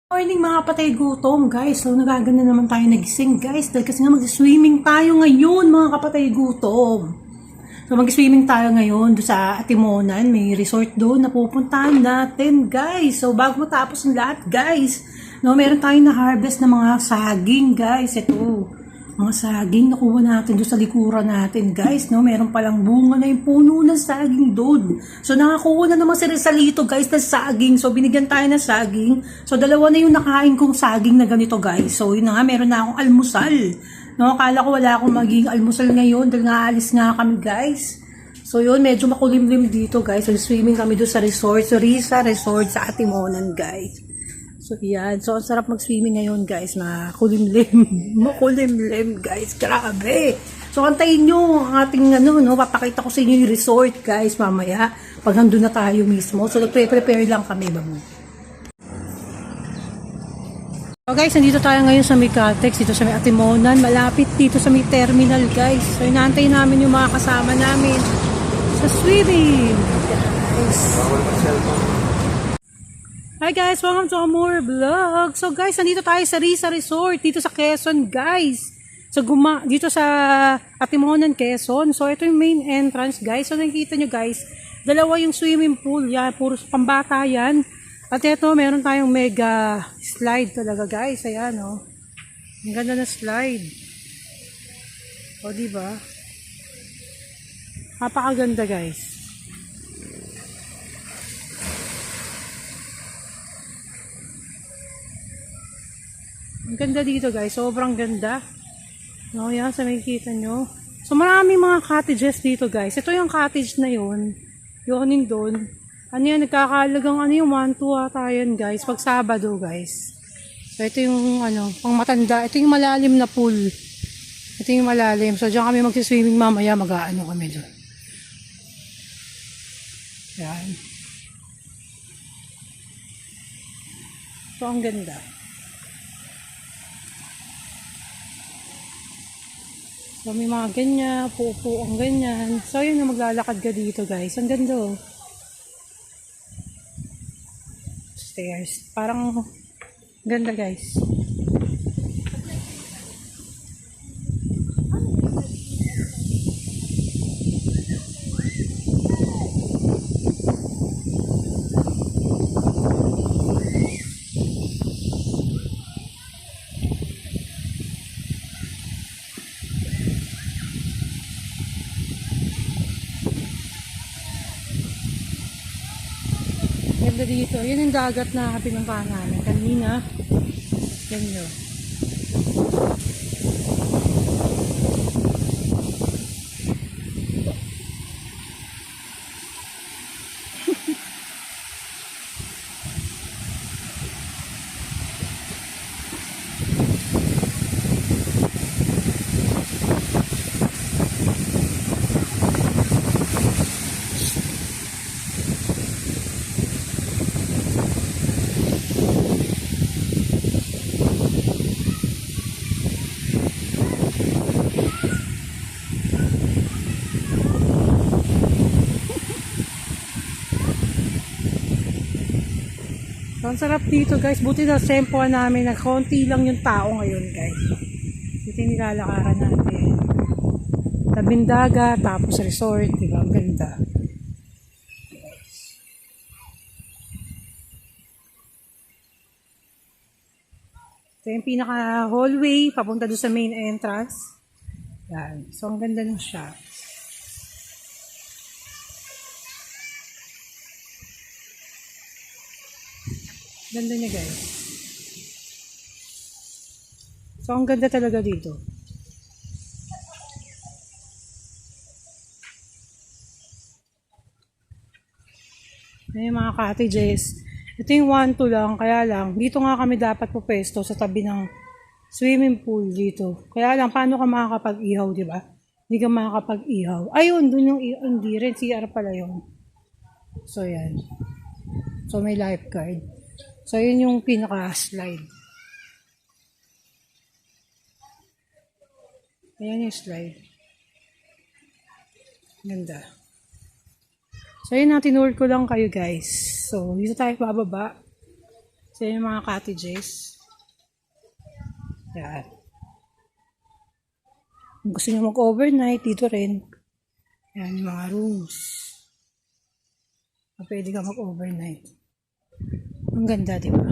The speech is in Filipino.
Morning mga patay gutom guys. So nagaganda naman tayo nagising guys dahil kasi nga mag-swimming tayo ngayon mga kapatay gutom. So mag-swimming tayo ngayon doon sa Atimonan, may resort doon na pupuntahan natin guys. So bago matapos ang lahat guys, no, meron tayong na-harvest na mga saging guys. Ito, mga saging nakuha natin doon sa likuran natin guys, no? Meron palang bunga na yung puno ng saging doon. So nakakuha na naman si Rizalito guys ng saging. So binigyan tayo ng saging. So dalawa na yung nakain kong saging na ganito guys. So yun na nga, meron na akong almusal. No, akala ko wala akong magiging almusal ngayon dahil nga alis nga kami guys. So yun, medyo makulimlim dito guys. So swimming kami doon sa resort. So Risa Resort sa Atimonan guys. So yan, so ang sarap mag-swimming ngayon guys, makulimlim, makulimlim guys, grabe. So antayin nyo ang ating papakita ko sa inyo yung resort guys mamaya, pag nandun na tayo mismo. So nagpe-prepare lang kami ba mo. So guys, nandito tayo ngayon sa may Caltex, dito sa may Atimonan, malapit dito sa may terminal guys. So inaantay namin yung mga kasama namin sa swimming guys. Hi guys, welcome to more vlog. So guys, nandito tayo sa Risa Resort dito sa Quezon guys. So dito sa Atimonan, Quezon. So ito yung main entrance guys. So nakikita nyo guys, dalawa yung swimming pool. Yan, puro pambata yan. At ito, meron tayong mega slide talaga guys. Ayan oh. Ang ganda na slide. O diba? Napakaganda guys. Ang ganda dito guys, sobrang ganda. No, yan, sa makikita nyo. So maraming mga cottages dito guys. Ito yung cottage na yun. Yung doon. Ano yan, nagkakalagang yung 1-2 ata yan guys. Pag Sabado guys. So ito yung pang matanda. Ito yung malalim na pool. Ito yung malalim. So dyan kami magsiswimming mamaya. Mag-aano kami doon. Yan. So ang ganda. So, may mga ganyan, pupo ang ganyan. So, yun yung maglalakad ka dito, guys. Ang ganda, oh. Stairs. Parang ganda, guys. Ganda dito. Yun yung dagat na pinuntahan namin kanina. Yan yun. So, ang sarap dito guys. Buti na sempohan namin na konti lang yung tao ngayon guys. Ito yung nilalakaran natin. Tabing dagat, tapos resort. Diba? Ang ganda. Ito yung pinaka hallway. Papunta doon sa main entrance. Yan. So, ang ganda ng shop. Ganda niya guys. So ang ganda talaga dito. May mga cottages. Ito yung 1-2 lang. Kaya lang, dito nga kami dapat pupesto sa tabi ng swimming pool dito. Kaya lang, paano ka makakapag-ihaw, di ba? Hindi ka makakapag-ihaw. Ayun, dun yung hindi rin. CR pala yun. So yan. So may lifeguard. So, yun yung pinaka-slide. Ayan yung slide. Ganda. So, yun na, tinur ko lang kayo guys. So, dito tayo bababa. So, yung mga cottages. Yan. Kung gusto nyo mag-overnight, dito rin. Yan, yung mga rooms. Pwede ka mag-overnight. Ang ganda, di ba?